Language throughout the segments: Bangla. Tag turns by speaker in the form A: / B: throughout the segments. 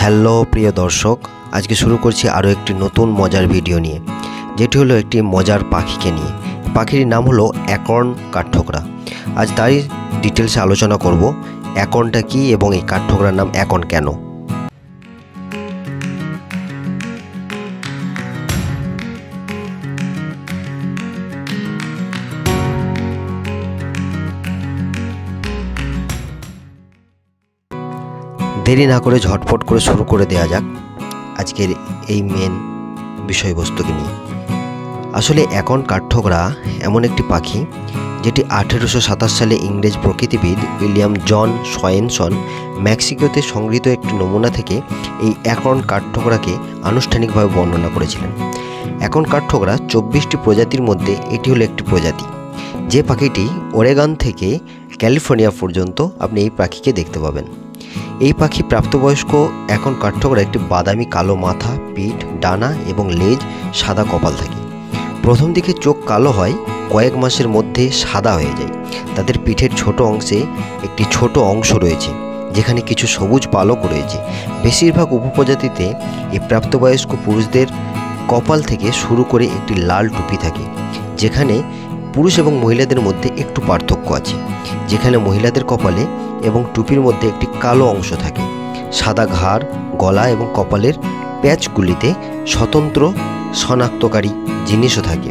A: হ্যালো প্রিয় দর্শক, আজকে শুরু করছি আরও একটি নতুন মজার ভিডিও নিয়ে, যেটি হলো একটি মজার পাখিকে নিয়ে। পাখির নাম হলো অ্যাকর্ন কাঠঠোকরা। আজ তারই ডিটেলসে আলোচনা করব, অ্যাকর্নটা কী এবং এই কাঠঠোকরার নাম অ্যাকর্ন কেন। দেরি না করে ঝটপট করে শুরু করে দেওয়া যাক আজকের এই মেন বিষয়বস্তুকে নিয়ে। আসলে অ্যাকর্ন কাঠঠোকরা এমন একটি পাখি যেটি 1827 সালে ইংরেজ প্রকৃতিবিদ উইলিয়াম জন সয়েনসন মেক্সিকোতে সংগৃহীত একটি নমুনা থেকে এই অ্যাকর্ন কাঠঠোকরাকে আনুষ্ঠানিকভাবে বর্ণনা করেছিলেন। অ্যাকর্ন কাঠঠোকরা 24টি প্রজাতির মধ্যে এটি হলো একটি প্রজাতি, যে পাখিটি ওরেগন থেকে ক্যালিফোর্নিয়া পর্যন্ত আপনি এই পাখিকে দেখতে পাবেন। এই পাখি প্রাপ্তবয়স্ক অ্যাকর্ন কাঠঠোকরা একটি বাদামি কালো মাথা, পিঠ, ডানা এবং লেজ, সাদা কপাল থাকে। প্রথম দিকে চোখ কালো হয়, কয়েক মাসের মধ্যে সাদা হয়ে যায়। তাদের পিঠের ছোট অংশে একটি ছোট অংশ রয়েছে যেখানে কিছু সবুজ পালক রয়েছে। বেশিরভাগ উপপ্রজাতিতে এই প্রাপ্তবয়স্ক পুরুষদের কপাল থেকে শুরু করে একটি লাল টুপি থাকে, যেখানে পুরুষ এবং মহিলাদের মধ্যে একটু পার্থক্য আছে, যেখানে মহিলাদের কপালে এবং টুপির মধ্যে একটি কালো অংশ থাকে। সাদা ঘাড়, গলা এবং কপালের প্যাচগুলিতে স্বতন্ত্র শনাক্তকারী জিনিসও থাকে।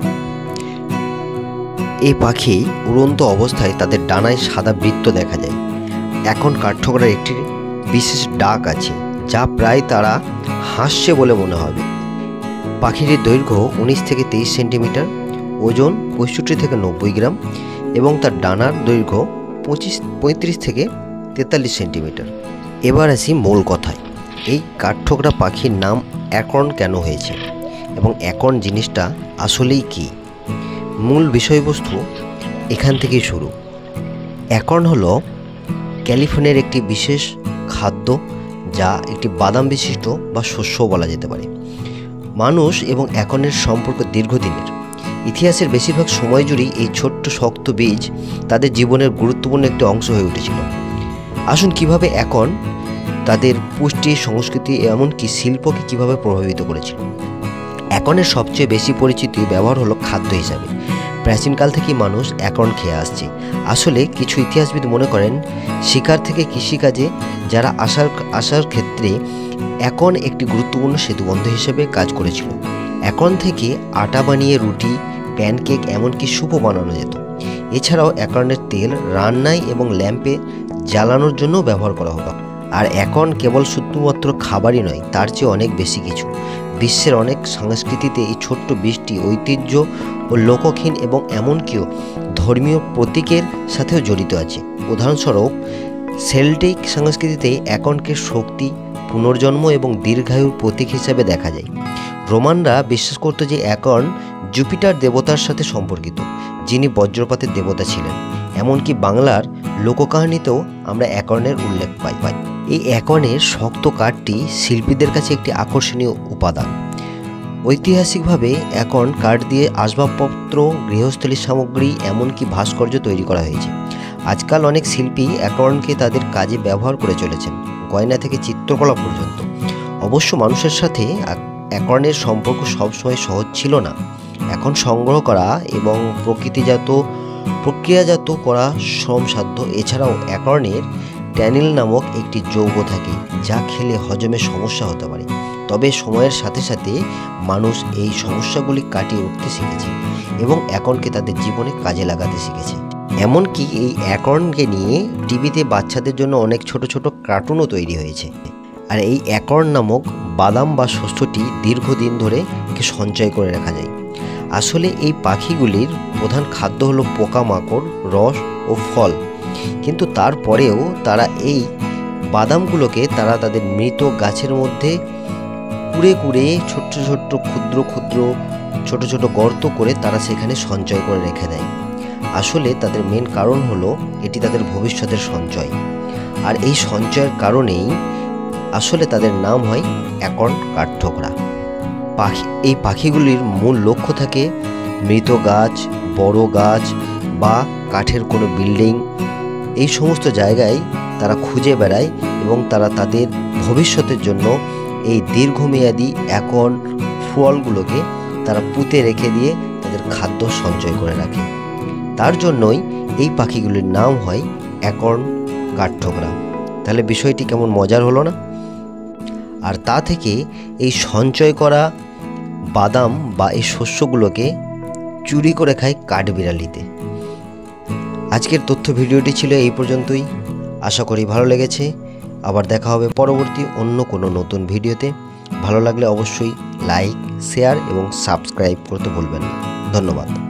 A: এই পাখি উড়ন্ত অবস্থায় তাদের ডানায় সাদা বৃত্ত দেখা যায়। অ্যাকর্ন কাঠঠোকরার একটি বিশেষ ডাক আছে, যা প্রায় তারা হাসছে বলে মনে হবে। পাখিটির দৈর্ঘ্য 19 থেকে 23 সেন্টিমিটার, ওজন 65 থেকে 90 গ্রাম এবং তার ডানার দৈর্ঘ্য 35 থেকে 43 সেন্টিমিটার। এবার আসি মূল কথায়, এই কাঠঠোকরা পাখির নাম অ্যাকর্ন কেন হয়েছে এবং অ্যাকর্ন জিনিসটা আসলেই কী। মূল বিষয়বস্তু এখান থেকেই শুরু। অ্যাকর্ন হলো ক্যালিফোর্নিয়ার একটি বিশেষ খাদ্য, যা একটি বাদাম বিশিষ্ট বা শস্য বলা যেতে পারে। মানুষ এবং অ্যাকর্নের সম্পর্ক দীর্ঘদিনের। ইতিহাসের বেশিরভাগ সময় জুড়েই এই ছোট্ট শক্ত বীজ তাদের জীবনের গুরুত্বপূর্ণ একটি অংশ হয়ে উঠেছিল। আসুন কিভাবে অ্যাকর্ন তাদের পুষ্টি, সংস্কৃতি এমনকি শিল্পকে কিভাবে প্রভাবিত করেছিল। অ্যাকর্নের সবচেয়ে বেশি পরিচিত ব্যবহার হলো খাদ্য হিসাবে। প্রাচীনকাল থেকেই মানুষ অ্যাকর্ন খেয়ে আসছে। আসলে কিছু ইতিহাসবিদ মনে করেন শিকার থেকে কৃষিকাজে যারা আসার ক্ষেত্রে অ্যাকর্ন একটি গুরুত্বপূর্ণ সেতুবন্ধ হিসেবে কাজ করেছিল। অ্যাকর্ন থেকে আটা বানিয়ে রুটি, প্যানকেক এমনকি স্যুপও বানানো যেত। এছাড়াও অ্যাকর্নের তেল রান্নায় এবং ল্যাম্পে জ্বালানোর জন্য ব্যবহার করা হতো। আর অ্যাকর্ন কেবল শুধুমাত্র খাবারই নয়, তার চেয়ে অনেক বেশি কিছু। বিশ্বের অনেক সংস্কৃতিতে এই ছোট্ট বীজটি ঐতিহ্য ও লোকহীন এবং এমনকিও ধর্মীয় প্রতীকের সাথেও জড়িত আছে। উদাহরণস্বরূপ, সেল্টিক সংস্কৃতিতে অ্যাকর্নকে শক্তি, পুনর্জন্ম এবং দীর্ঘায়ুর প্রতীক হিসাবে দেখা যায়। রোমানরা বিশ্বাস করত যে অ্যাকর্ন জুপিটার দেবতার সাথে সম্পর্কিত, যিনি বজ্রপাতের দেবতা ছিলেন। এমনকি বাংলার লোককাহিনীতেও আমরা অ্যাকর্নের উল্লেখ পাই। এই অ্যাকর্নের শক্ত কাঠটি শিল্পীদের কাছে একটি আকর্ষণীয় উপাদান। ঐতিহাসিকভাবে অ্যাকর্ন কাঠ দিয়ে আসবাবপত্র, গৃহস্থলী সামগ্রী এমনকি ভাস্কর্য তৈরি করা হয়েছে। আজকাল অনেক শিল্পী অ্যাকর্নকে তাদের কাজে ব্যবহার করে চলেছেন, গয়না থেকে চিত্রকলা পর্যন্ত। অবশ্য মানুষের সাথে অ্যাকর্নের সম্পর্ক সবসময় সহজ ছিল না। এখন সংগ্রহ করা এবং প্রক্রিয়াজাত করা শ্রমসাধ্য। এছাড়াও অ্যাকর্নের ট্যানিল নামক একটি যৌগ থাকে, যা খেলে হজমের সমস্যা হতে পারে। তবে সময়ের সাথে সাথে মানুষ এই সমস্যাগুলি কাটিয়ে উঠতে শিখেছে এবং অ্যাকর্নকে তাদের জীবনে কাজে লাগাতে শিখেছে। এমনকি এই অ্যাকর্নকে নিয়ে টিভিতে বাচ্চাদের জন্য অনেক ছোট ছোট কার্টুনও তৈরি হয়েছে। আর এই অ্যাকর্ন নামক বাদাম বা শস্যটি দীর্ঘদিন ধরে সঞ্চয় করে রাখা যায়। আসলে এই পাখিগুলির প্রধান খাদ্য হলো পোকামাকড়, রস ও ফল, কিন্তু তারপরেও তারা এই বাদামগুলোকে তাদের মৃত গাছের মধ্যে কুড়ে ছোট্ট ছোট গর্ত করে তারা সেখানে সঞ্চয় করে রেখে দেয়। আসলে তাদের মেন কারণ হলো এটি তাদের ভবিষ্যতের সঞ্চয়। আর এই সঞ্চয়ের কারণেই আসলে তাদের নাম হয় অ্যাকর্ন কাঠঠোকরা। এই পাখিগুলির মূল লক্ষ্য থাকে মৃত গাছ, বড় গাছ বা কাঠের কোনো বিল্ডিং। এই সমস্ত জায়গায় তারা খুঁজে বেড়ায় এবং তারা তাদের ভবিষ্যতের জন্য এই দীর্ঘমেয়াদী অ্যাকর্ন ফলগুলোকে তারা পুঁতে রেখে দিয়ে তাদের খাদ্য সঞ্চয় করে রাখে। তার জন্যই এই পাখিগুলির নাম হয় অ্যাকর্ন কাঠঠোকরা। তাহলে বিষয়টি কেমন মজার হলো না? আর তা থেকে এই সঞ্চয় করা বাদাম বা এই শস্যগুলোকে চুরি করে খায় কাঠবিড়ালিতে। আজকের তথ্য ভিডিওটি ছিল এই পর্যন্তই। আশা করি ভালো লেগেছে। আবার দেখা হবে পরবর্তী অন্য কোনো নতুন ভিডিওতে। ভালো লাগলে অবশ্যই লাইক, শেয়ার এবং সাবস্ক্রাইব করতে ভুলবেন না। ধন্যবাদ।